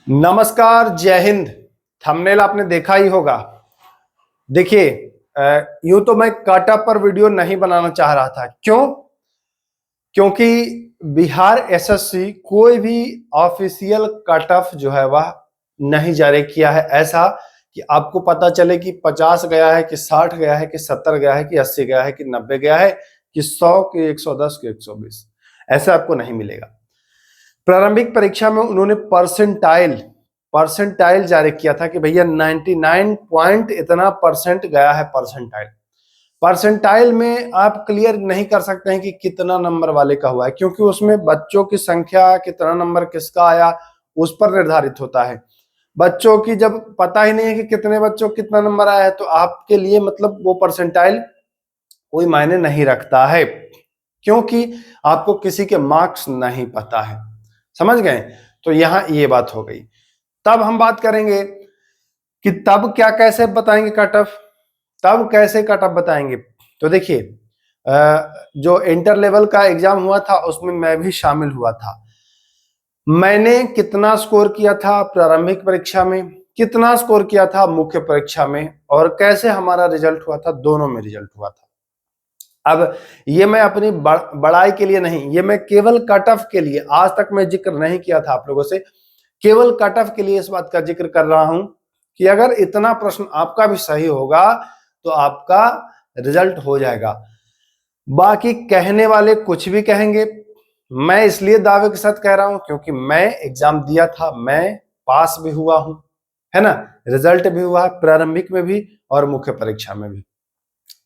नमस्कार, जय हिंद। थंबनेल आपने देखा ही होगा। देखिए, यूं तो मैं कट ऑफ पर वीडियो नहीं बनाना चाह रहा था। क्यों? क्योंकि बिहार एसएससी कोई भी ऑफिशियल कट ऑफ जो है वह नहीं जारी किया है, ऐसा कि आपको पता चले कि 50 गया है, कि 60 गया है, कि 70 गया है, कि 80 गया है, कि 90 गया है, कि 100, कि 110, कि 120। ऐसा आपको नहीं मिलेगा। प्रारंभिक परीक्षा में उन्होंने परसेंटाइल परसेंटाइल जारी किया था कि भैया 99 पॉइंट इतना परसेंट गया है। परसेंटाइल परसेंटाइल में आप क्लियर नहीं कर सकते हैं कि कितना नंबर वाले का हुआ है, क्योंकि उसमें बच्चों की संख्या, कितना नंबर किसका आया, उस पर निर्धारित होता है। बच्चों की जब पता ही नहीं है कि कितने बच्चों कितना नंबर आया है, तो आपके लिए मतलब वो परसेंटाइल कोई मायने नहीं रखता है, क्योंकि आपको किसी के मार्क्स नहीं पता है। समझ गए? तो यहां ये बात हो गई। तब हम बात करेंगे कि तब क्या कैसे बताएंगे कट ऑफ, तब कैसे कट ऑफ बताएंगे। तो देखिए, जो इंटर लेवल का एग्जाम हुआ था उसमें मैं भी शामिल हुआ था। मैंने कितना स्कोर किया था प्रारंभिक परीक्षा में, कितना स्कोर किया था मुख्य परीक्षा में, और कैसे हमारा रिजल्ट हुआ था, दोनों में रिजल्ट हुआ था। अब ये मैं अपनी बड़ाई के लिए नहीं, ये मैं केवल कट ऑफ के लिए, आज तक मैं जिक्र नहीं किया था आप लोगों से, केवल कट ऑफ के लिए इस बात का जिक्र कर रहा हूं कि अगर इतना प्रश्न आपका भी सही होगा तो आपका रिजल्ट हो जाएगा। बाकी कहने वाले कुछ भी कहेंगे, मैं इसलिए दावे के साथ कह रहा हूं क्योंकि मैं एग्जाम दिया था, मैं पास भी हुआ हूं, है ना। रिजल्ट भी हुआ प्रारंभिक में भी और मुख्य परीक्षा में भी,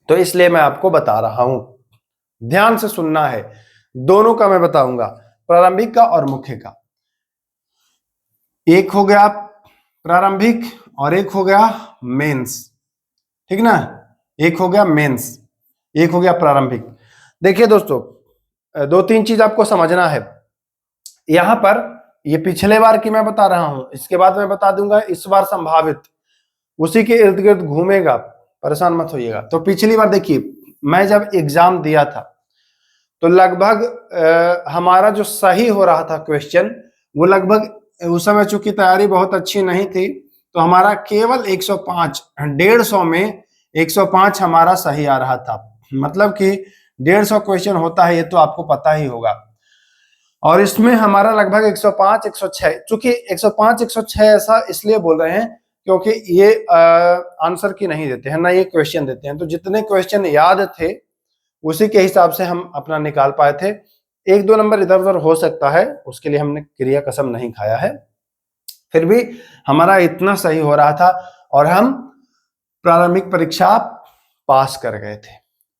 तो इसलिए मैं आपको बता रहा हूं। ध्यान से सुनना है, दोनों का मैं बताऊंगा, प्रारंभिक का और मुख्य का। एक हो गया प्रारंभिक और एक हो गया मेंस, ठीक ना। एक हो गया मेंस, एक हो गया प्रारंभिक। देखिए दोस्तों, दो तीन चीज आपको समझना है यहां पर। ये पिछले बार की मैं बता रहा हूं, इसके बाद मैं बता दूंगा इस बार संभावित, उसी के इर्द गिर्द घूमेगा, परेशान मत होइएगा। तो पिछली बार देखिए, मैं जब एग्जाम दिया था तो लगभग हमारा जो सही हो रहा था क्वेश्चन, वो लगभग, उस समय चूंकि तैयारी बहुत अच्छी नहीं थी, तो हमारा केवल 105, 150 में 105 हमारा सही आ रहा था। मतलब कि 150 क्वेश्चन होता है, ये तो आपको पता ही होगा। और इसमें हमारा लगभग 105, 106, चूंकि 105, 106 ऐसा इसलिए बोल रहे हैं क्योंकि ये आंसर की नहीं देते हैं ना, ये क्वेश्चन देते हैं। तो जितने क्वेश्चन याद थे उसी के हिसाब से हम अपना निकाल पाए थे। एक दो नंबर इधर उधर हो सकता है, उसके लिए हमने क्रिया कसम नहीं खाया है, फिर भी हमारा इतना सही हो रहा था और हम प्रारंभिक परीक्षा पास कर गए थे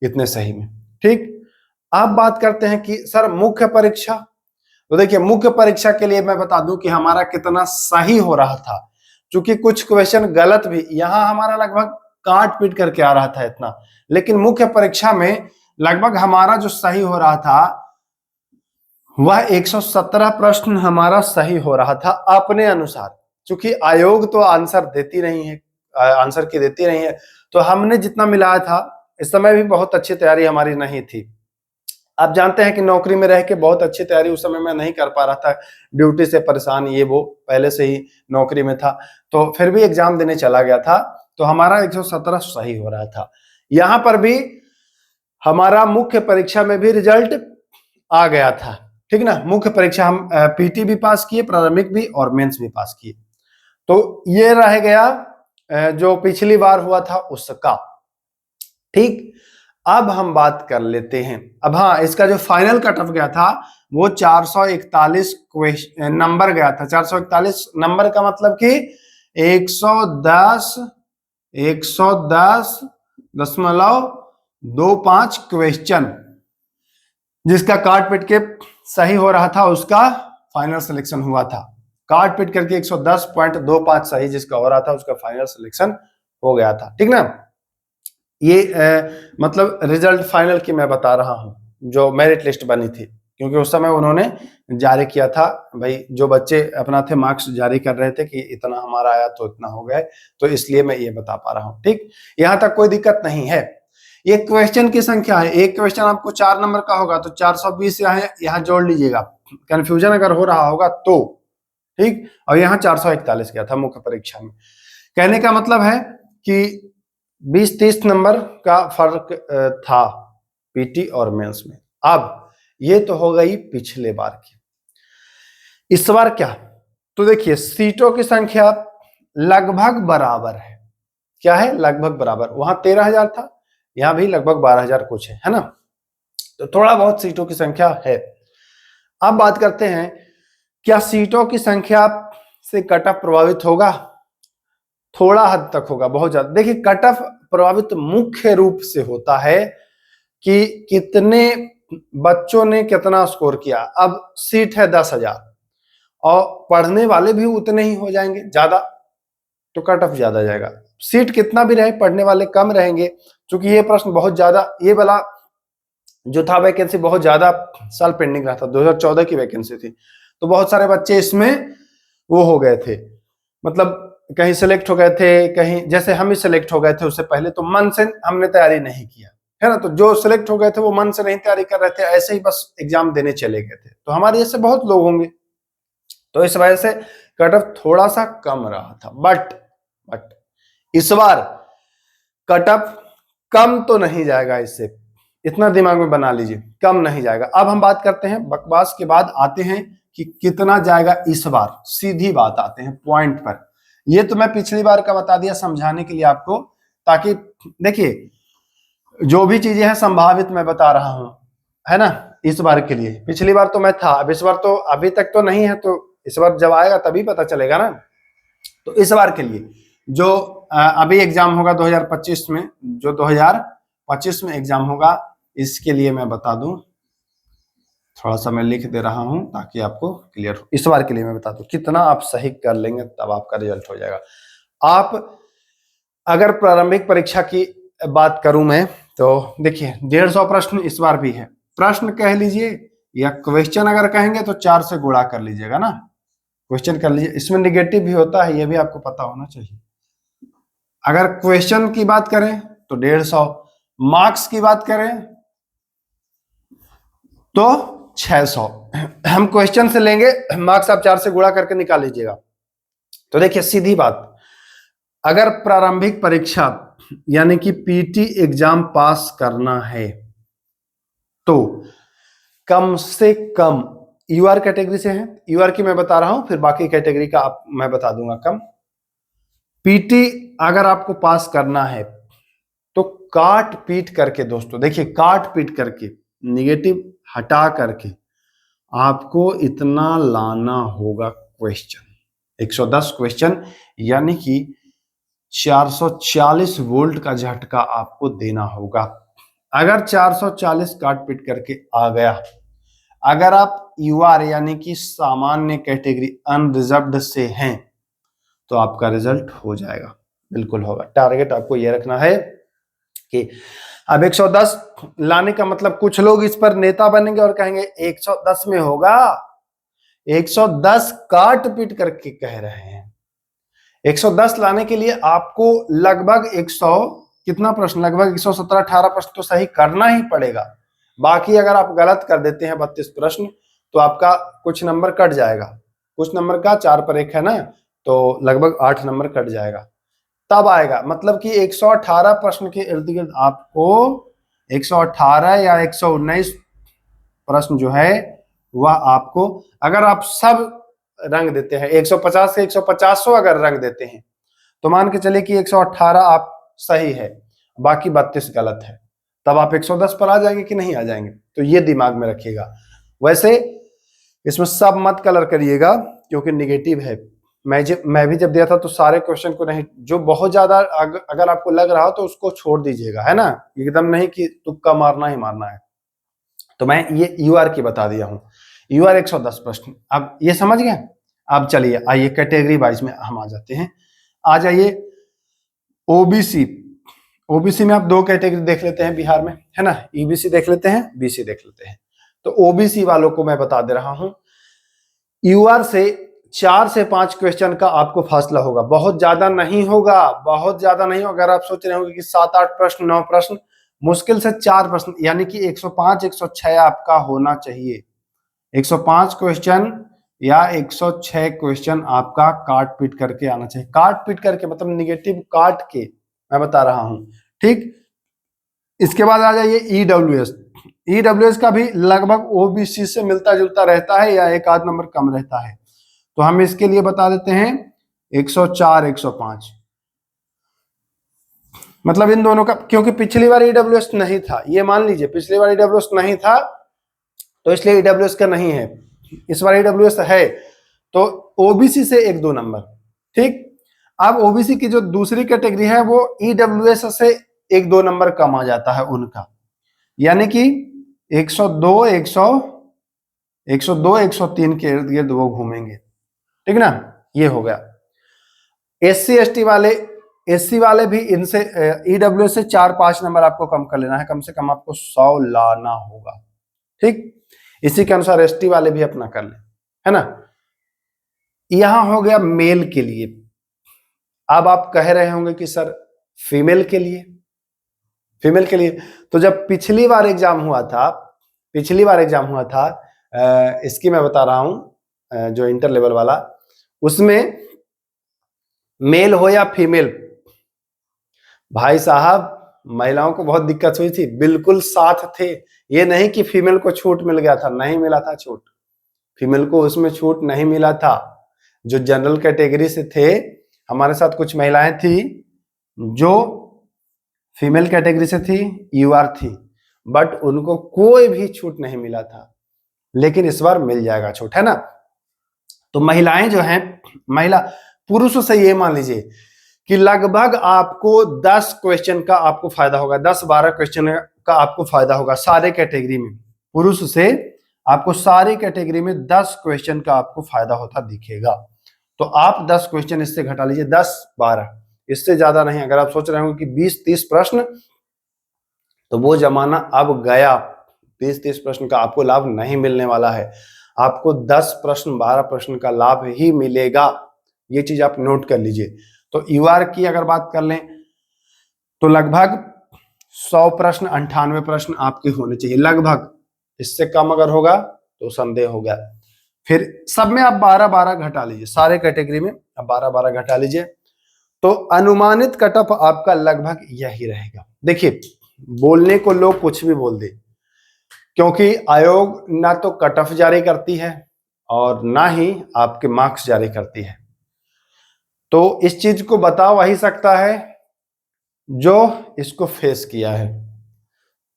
इतने सही में। ठीक, अब बात करते हैं कि सर मुख्य परीक्षा। तो देखिए, मुख्य परीक्षा के लिए मैं बता दूं कि हमारा कितना सही हो रहा था, क्योंकि कुछ क्वेश्चन गलत भी यहां हमारा लगभग काट पीट करके आ रहा था इतना, लेकिन मुख्य परीक्षा में लगभग हमारा जो सही हो रहा था वह 117 प्रश्न हमारा सही हो रहा था अपने अनुसार। क्योंकि आयोग तो आंसर देती नहीं है, आंसर की देती नहीं है, तो हमने जितना मिलाया था, इस समय भी बहुत अच्छी तैयारी हमारी नहीं थी। आप जानते हैं कि नौकरी में रह के बहुत अच्छी तैयारी उस समय मैं नहीं कर पा रहा था, ड्यूटी से परेशान, ये वो, पहले से ही नौकरी में था, तो फिर भी एग्जाम देने चला गया था, तो हमारा 117 सही हो रहा था। यहां पर भी हमारा मुख्य परीक्षा में भी रिजल्ट आ गया था, ठीक ना। मुख्य परीक्षा हम पीटी भी पास किए, प्रारंभिक भी और मेंस भी पास किए। तो ये रह गया जो पिछली बार हुआ था उसका। ठीक, अब हम बात कर लेते हैं। अब हाँ, इसका जो फाइनल कट ऑफ गया था वो 441 नंबर गया था। 441 नंबर का मतलब कि 110 110.25 क्वेश्चन, जिसका काट पीट के सही हो रहा था उसका फाइनल सिलेक्शन हुआ था। काट पीट करके 110.25 सही जिसका हो रहा था उसका फाइनल सिलेक्शन हो गया था, ठीक ना। ये मतलब रिजल्ट फाइनल की मैं बता रहा हूं, जो मेरिट लिस्ट बनी थी, क्योंकि उस समय उन्होंने जारी किया था, भाई जो बच्चे अपना थे मार्क्स जारी कर रहे थे कि इतना हमारा आया तो इतना हो गया, तो इसलिए मैं ये बता पा रहा हूं। ठीक, यहां तक कोई दिक्कत नहीं है। ये क्वेश्चन की संख्या है, एक क्वेश्चन आपको 4 नंबर का होगा तो 420 यहाँ जोड़ लीजिएगा, कंफ्यूजन अगर हो रहा होगा तो, ठीक। और यहाँ 441 गया था मुख्य परीक्षा में। कहने का मतलब है कि 20-30 नंबर का फर्क था पीटी और मेंस में। अब ये तो हो गई पिछले बार की। इस बार क्या, तो देखिए सीटों की संख्या लगभग बराबर है। क्या है? लगभग बराबर। वहां 13,000 था, यहां भी लगभग 12,000 कुछ है ना। तो थोड़ा बहुत सीटों की संख्या है। अब बात करते हैं, क्या सीटों की संख्या से कट ऑफ प्रभावित होगा? थोड़ा हद तक होगा, बहुत ज्यादा। देखिए कट ऑफ प्रभावित मुख्य रूप से होता है कि कितने बच्चों ने कितना स्कोर किया। अब सीट है 10,000 और पढ़ने वाले भी उतने ही हो जाएंगे ज्यादा, तो कट ऑफ ज्यादा जाएगा। सीट कितना भी रहे, पढ़ने वाले कम रहेंगे। क्योंकि ये प्रश्न बहुत ज्यादा, ये वाला जो था वैकेंसी बहुत ज्यादा साल पेंडिंग रहा था, 2014 की वैकेंसी थी। तो बहुत सारे बच्चे इसमें वो हो गए थे, मतलब कहीं सिलेक्ट हो गए थे, कहीं जैसे हम ही सिलेक्ट हो गए थे उससे पहले, तो मन से हमने तैयारी नहीं किया है ना। तो जो सिलेक्ट हो गए थे वो मन से नहीं तैयारी कर रहे थे, ऐसे ही बस एग्जाम देने चले गए थे। तो हमारे जैसे बहुत लोग होंगे, तो इस वजह से कट ऑफ थोड़ा सा कम रहा था। बट इस बार कट ऑफ कम तो नहीं जाएगा, इससे इतना दिमाग में बना लीजिए, कम नहीं जाएगा। अब हम बात करते हैं, बकवास के बाद आते हैं कि कितना जाएगा इस बार। सीधी बात आते हैं पॉइंट पर। ये तो मैं पिछली बार का बता दिया समझाने के लिए आपको, ताकि देखिए जो भी चीजें हैं संभावित मैं बता रहा हूं, है ना, इस बार के लिए। पिछली बार तो मैं था, अब इस बार तो अभी तक तो नहीं है, तो इस बार जब आएगा तभी पता चलेगा ना। तो इस बार के लिए जो अभी एग्जाम होगा 2025 में, जो 2025 में एग्जाम होगा, इसके लिए मैं बता दूं, थोड़ा सा मैं लिख दे रहा हूं ताकि आपको क्लियर हो। इस बार के लिए मैं बता दूं, कितना आप सही कर लेंगे तब आपका रिजल्ट हो जाएगा। आप अगर प्रारंभिक परीक्षा की बात करूं मैं, तो देखिए 150 प्रश्न इस बार भी है। प्रश्न कह लीजिए या क्वेश्चन अगर कहेंगे तो 4 से गुणा कर लीजिएगा ना, क्वेश्चन कर लीजिए। इसमें निगेटिव भी होता है, ये भी आपको पता होना चाहिए। अगर क्वेश्चन की बात करें तो 150, मार्क्स की बात करें तो 600। हम क्वेश्चन से लेंगे, मार्क्स आप 4 से गुणा करके निकाल लीजिएगा। तो देखिए सीधी बात, अगर प्रारंभिक परीक्षा यानी कि पीटी एग्जाम पास करना है तो कम से कम, यूआर कैटेगरी से है, यूआर की मैं बता रहा हूं, फिर बाकी कैटेगरी का मैं बता दूंगा कम। पीटी अगर आपको पास करना है तो काट पीट करके, दोस्तों देखिए काट पीट करके, निगेटिव हटा करके आपको इतना लाना होगा क्वेश्चन, 110 क्वेश्चन, यानी कि 440 वोल्ट का झटका आपको देना होगा। अगर 440 काट पीट करके आ गया, अगर आप यूआर यानी कि सामान्य कैटेगरी अनरिजर्व्ड से हैं, तो आपका रिजल्ट हो जाएगा, बिल्कुल होगा। टारगेट आपको यह रखना है कि अब 110 लाने का मतलब, कुछ लोग इस पर नेता बनेंगे और कहेंगे 110 में होगा, 110 काट पीट करके कह रहे हैं। 110 लाने के लिए आपको लगभग 100 कितना प्रश्न, लगभग 117-18 प्रश्न तो सही करना ही पड़ेगा। बाकी अगर आप गलत कर देते हैं 32 प्रश्न तो आपका कुछ नंबर कट जाएगा, कुछ नंबर का 4 पर 1 है ना, तो लगभग 8 नंबर कट जाएगा, तब आएगा। मतलब कि 118 प्रश्न के इर्द गिर्द आपको 118 या 119 प्रश्न जो है वह आपको, अगर आप सब रंग देते हैं 150 से 150 अगर रंग देते हैं, तो मान के चलिए कि 118 आप सही है, बाकी 32 गलत है, तब आप 110 पर आ जाएंगे कि नहीं आ जाएंगे। तो ये दिमाग में रखिएगा। वैसे इसमें सब मत कलर करिएगा क्योंकि निगेटिव है। मैं भी जब दिया था तो सारे क्वेश्चन को नहीं, जो बहुत ज्यादा अगर आपको लग रहा हो तो उसको छोड़ दीजिएगा, है ना, एकदम नहीं कि तुक्का मारना ही मारना है। तो मैं ये यूआर की बता दिया हूं, यूआर 110 प्रश्न। अब ये समझ गए। अब चलिए आइए कैटेगरी वाइज में हम आ जाते हैं। आ जाइए ओबीसी। ओबीसी में आप 2 कैटेगरी देख लेते हैं बिहार में, है ना, ईबीसी देख लेते हैं, बीसी देख लेते हैं। तो ओबीसी वालों को मैं बता दे रहा हूं, यूआर से 4 से 5 क्वेश्चन का आपको फासला होगा, बहुत ज्यादा नहीं होगा, बहुत ज्यादा नहीं होगा। अगर आप सोच रहे होंगे कि 7-8 प्रश्न 9 प्रश्न, मुश्किल से 4 प्रश्न, यानी कि 105 106 आपका होना चाहिए। 105 क्वेश्चन या 106 क्वेश्चन आपका काट पीट करके आना चाहिए। काट पीट करके मतलब निगेटिव काट के मैं बता रहा हूं, ठीक। इसके बाद आ जाइए ईडब्ल्यूएस। ईडब्ल्यूएस का भी लगभग ओबीसी से मिलता जुलता रहता है या एक आध नंबर कम रहता है, तो हम इसके लिए बता देते हैं 104 105। मतलब इन दोनों का, क्योंकि पिछली बार ईडब्ल्यूएस नहीं था, ये मान लीजिए पिछली बार ईडब्ल्यूएस नहीं था तो इसलिए ईडब्ल्यूएस का नहीं है। इस बार ईडब्ल्यूएस है तो ओबीसी से 1-2 नंबर, ठीक। अब ओबीसी की जो दूसरी कैटेगरी है वो ईडब्ल्यूएस से 1-2 नंबर कम आ जाता है उनका, यानी कि 102 103 के इर्द गिर्द वो घूमेंगे, ठीक ना। ये हो गया। एससी एससी वाले भी इनसे ईडब्ल्यूएस से 4-5 नंबर आपको कम कर लेना है, कम से कम आपको 100 लाना होगा, ठीक। इसी के अनुसार एसटी वाले भी अपना कर ले, है ना। यहां हो गया मेल के लिए। अब आप कह रहे होंगे कि सर फीमेल के लिए, फीमेल के लिए तो जब पिछली बार एग्जाम हुआ था इसकी मैं बता रहा हूं जो इंटर लेवल वाला, उसमें मेल हो या फीमेल, भाई साहब महिलाओं को बहुत दिक्कत हुई थी, बिल्कुल साथ थे। ये नहीं कि फीमेल को छूट मिल गया था, नहीं मिला था छूट, फीमेल को उसमें छूट नहीं मिला था। जो जनरल कैटेगरी से थे, हमारे साथ कुछ महिलाएं थी जो फीमेल कैटेगरी से थी, यूआर थी, बट उनको कोई भी छूट नहीं मिला था, लेकिन इस बार मिल जाएगा छूट, है ना। तो महिलाएं जो हैं, महिला पुरुषों से ये मान लीजिए कि लगभग आपको 10 क्वेश्चन का आपको फायदा होगा, 10-12 क्वेश्चन का आपको फायदा होगा सारे कैटेगरी में। पुरुष से आपको सारी कैटेगरी में 10 क्वेश्चन का आपको फायदा होता दिखेगा। तो आप 10 क्वेश्चन इससे घटा लीजिए, 10-12, इससे ज्यादा नहीं। अगर आप सोच रहे हो कि 20-30 प्रश्न, तो वो जमाना अब गया। 20-30 प्रश्न का आपको लाभ नहीं मिलने वाला है, आपको 10 प्रश्न 12 प्रश्न का लाभ ही मिलेगा। ये चीज आप नोट कर लीजिए। तो यूआर की अगर बात कर लें तो लगभग 100 प्रश्न 98 प्रश्न आपके होने चाहिए लगभग। इससे कम अगर होगा तो संदेह हो गया। फिर सब में आप 12-12 घटा लीजिए, सारे कैटेगरी में आप 12-12 घटा लीजिए, तो अनुमानित कटअप आपका लगभग यही रहेगा। देखिए बोलने को लोग कुछ भी बोल दे, क्योंकि आयोग ना तो कटअप जारी करती है और ना ही आपके मार्क्स जारी करती है। तो इस चीज को बता वही सकता है जो इसको फेस किया है,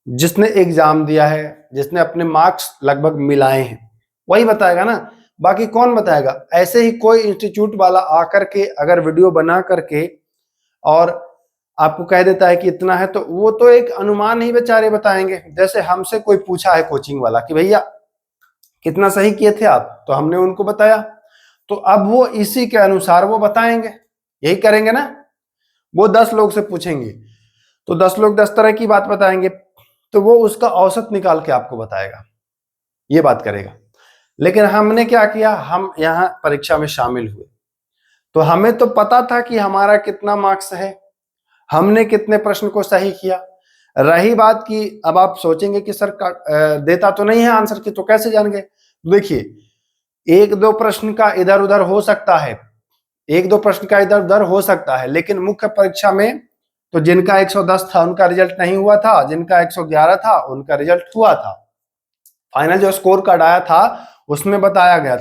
जिसने एग्जाम दिया है, जिसने अपने मार्क्स लगभग मिलाए हैं, वही बताएगा ना। बाकी कौन बताएगा? ऐसे ही कोई इंस्टीट्यूट वाला आकर के अगर वीडियो बना करके और आपको कह देता है कि इतना है, तो वो तो एक अनुमान ही बेचारे बताएंगे। जैसे हमसे कोई पूछा है कोचिंग वाला कि भैया कितना सही किए थे आप, तो हमने उनको बताया, तो अब वो इसी के अनुसार वो बताएंगे, यही करेंगे ना। वो 10 लोग से पूछेंगे तो 10 लोग 10 तरह की बात बताएंगे, तो वो उसका औसत निकाल के आपको बताएगा, ये बात करेगा। लेकिन हमने क्या किया, हम यहाँ परीक्षा में शामिल हुए तो हमें तो पता था कि हमारा कितना मार्क्स है, हमने कितने प्रश्न को सही किया। रही बात कि अब आप सोचेंगे कि सर देता तो नहीं है आंसर की, तो कैसे जान गए? देखिए 1-2 प्रश्न का इधर उधर हो सकता है, 1-2 प्रश्न का इधर उधर हो सकता है, लेकिन मुख्य परीक्षा में तो जिनका 110 था उनका रिजल्ट नहीं हुआ था, जिनका 111 था उनका रिजल्ट हुआ था। फाइनल जो स्कोर कार्ड आया था उसमें बताया गया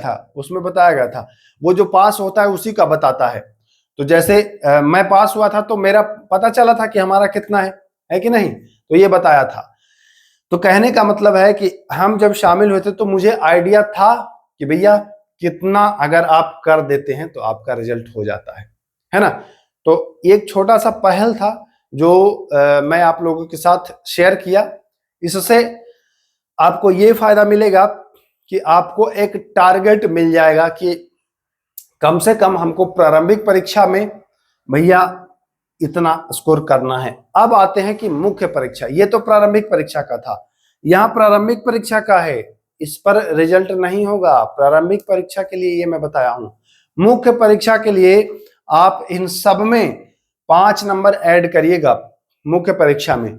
था, वो जो पास होता है उसी का बताता है। तो जैसे मैं पास हुआ था तो मेरा पता चला था कि हमारा कितना है कि नहीं, तो ये बताया था। तो कहने का मतलब है कि हम जब शामिल हुए थे तो मुझे आइडिया था कि भैया कितना अगर आप कर देते हैं तो आपका रिजल्ट हो जाता है ना। तो एक छोटा सा पहल था जो मैं आप लोगों के साथ शेयर किया। इससे आपको ये फायदा मिलेगा कि आपको एक टारगेट मिल जाएगा कि कम से कम हमको प्रारंभिक परीक्षा में भैया इतना स्कोर करना है। अब आते हैं कि मुख्य परीक्षा, ये तो प्रारंभिक परीक्षा का था, यहाँ प्रारंभिक परीक्षा का है, इस पर रिजल्ट नहीं होगा। प्रारंभिक परीक्षा के लिए ये मैं बताया हूं। मुख्य परीक्षा के लिए आप इन सब में 5 नंबर ऐड करिएगा। मुख्य परीक्षा में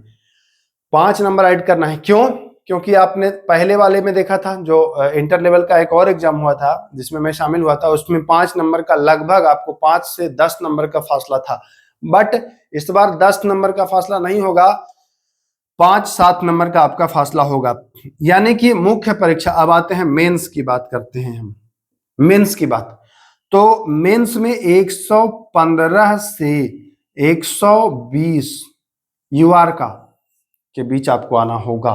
5 नंबर ऐड करना है। क्यों? क्योंकि आपने पहले वाले में देखा था जो इंटर लेवल का एक और एग्जाम हुआ था जिसमें मैं शामिल हुआ था, उसमें 5 नंबर का लगभग आपको 5 से 10 नंबर का फासला था। बट इस बार 10 नंबर का फासला नहीं होगा, 5-7 नंबर का आपका फासला होगा। यानी कि मुख्य परीक्षा, अब आते हैं मेंस की बात करते हैं हम, मेंस की बात। तो मेंस में 115 से 120 यूआर का के बीच आपको आना होगा।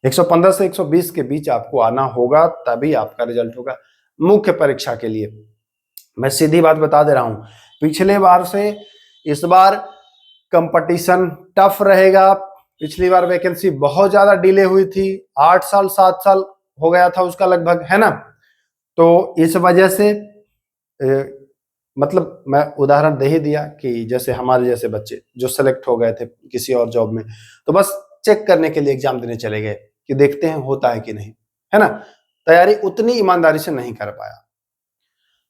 115 से 120 के बीच आपको आना होगा, तभी आपका रिजल्ट होगा मुख्य परीक्षा के लिए। मैं सीधी बात बता दे रहा हूं, पिछले बार से इस बार कंपटीशन टफ रहेगा। पिछली बार वैकेंसी बहुत ज्यादा डिले हुई थी, 8 साल 7 साल हो गया था उसका लगभग, है ना। तो इस वजह से मतलब मैं उदाहरण दे ही दिया कि जैसे हमारे जैसे बच्चे जो सेलेक्ट हो गए थे किसी और जॉब में, तो बस चेक करने के लिए एग्जाम देने चले गए कि देखते हैं होता है कि नहीं, है ना। तैयारी उतनी ईमानदारी से नहीं कर पाया।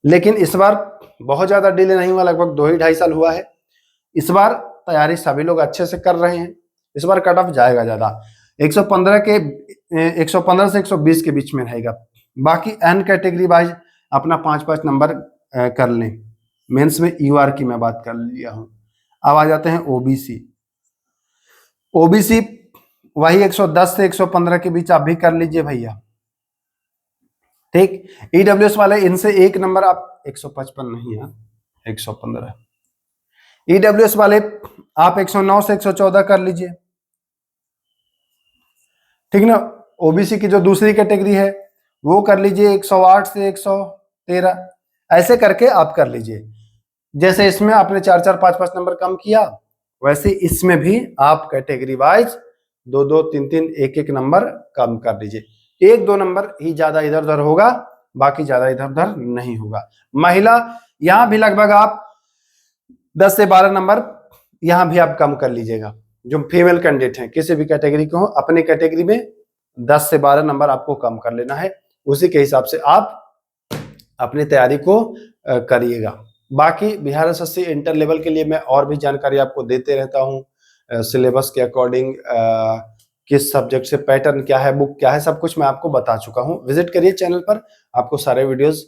लेकिन इस बार बहुत ज्यादा डिले नहीं हुआ, लगभग 2-2.5 साल हुआ है। इस बार तैयारी सभी लोग अच्छे से कर रहे हैं। इस बार कट ऑफ जाएगा ज्यादा, 115 से 120 के बीच में रहेगा। बाकी एन कैटेगरी वाइज अपना 5-5 नंबर कर लें। मेंस में यूआर की मैं बात कर लिया हूं। अब आ जाते हैं ओबीसी। ओबीसी वही 110 से 115 के बीच आप भी कर लीजिए भैया, ठीक। ईडब्ल्यूएस वाले इनसे एक नंबर आप 155 नहीं है, 115। ईडब्ल्यूएस वाले आप 109 से 114 कर लीजिए, ठीक ना। ओबीसी की जो दूसरी कैटेगरी है वो कर लीजिए 108 से 113, ऐसे करके आप कर लीजिए। जैसे इसमें आपने 4-4 5-5 नंबर कम किया, वैसे इसमें भी आप कैटेगरी वाइज 2-2 3-3 1-1 नंबर कम कर लीजिए। 1-2 नंबर ही ज्यादा इधर उधर होगा, बाकी ज्यादा इधर उधर नहीं होगा। महिला यहां भी लगभग आप 10 से 12 नंबर यहां भी आप कम कर लीजिएगा। जो फीमेल कैंडिडेट हैं किसी भी कैटेगरी के हो, अपने कैटेगरी में 10 से 12 नंबर आपको कम कर लेना है। उसी के हिसाब से आप अपनी तैयारी को करिएगा। बाकी बिहार एसएससी इंटर लेवल के लिए मैं और भी जानकारी आपको देते रहता हूँ, सिलेबस के अकॉर्डिंग किस सब्जेक्ट से पैटर्न क्या है, बुक क्या है, सब कुछ मैं आपको बता चुका हूँ। विजिट करिए चैनल पर, आपको सारे वीडियोस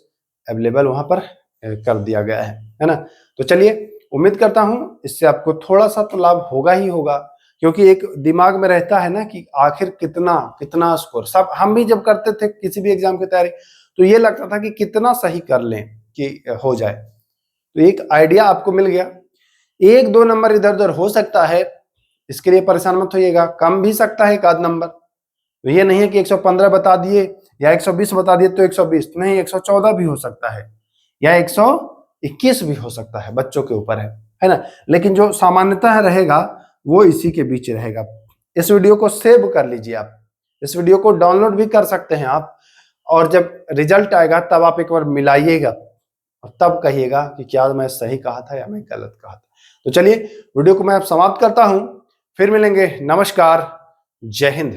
अवेलेबल वहां पर कर दिया गया है ना। तो चलिए, उम्मीद करता हूं इससे आपको थोड़ा सा तो लाभ होगा ही होगा, क्योंकि एक दिमाग में रहता है ना कि आखिर कितना कितना स्कोर। सब हम भी जब करते थे किसी भी एग्जाम की तैयारी, तो ये लगता था कि कितना सही कर लें कि हो जाए। तो एक आइडिया आपको मिल गया। 1-2 नंबर इधर उधर हो सकता है, इसके लिए परेशान मत होइएगा। कम भी सकता है 1 आध नंबर। तो ये नहीं है कि 115 बता दिए या 120 बता दिए तो 120 नहीं, 114 भी हो सकता है या 121 भी हो सकता है, बच्चों के ऊपर है ना। लेकिन जो सामान्यतः रहेगा वो इसी के बीच रहेगा। इस वीडियो को सेव कर लीजिए आप, इस वीडियो को डाउनलोड भी कर सकते हैं आप, और जब रिजल्ट आएगा तब आप एक बार मिलाइएगा और तब कहिएगा कि क्या मैं सही कहा था या मैं गलत कहा था। तो चलिए, वीडियो को मैं अब समाप्त करता हूं, फिर मिलेंगे। नमस्कार, जय हिंद।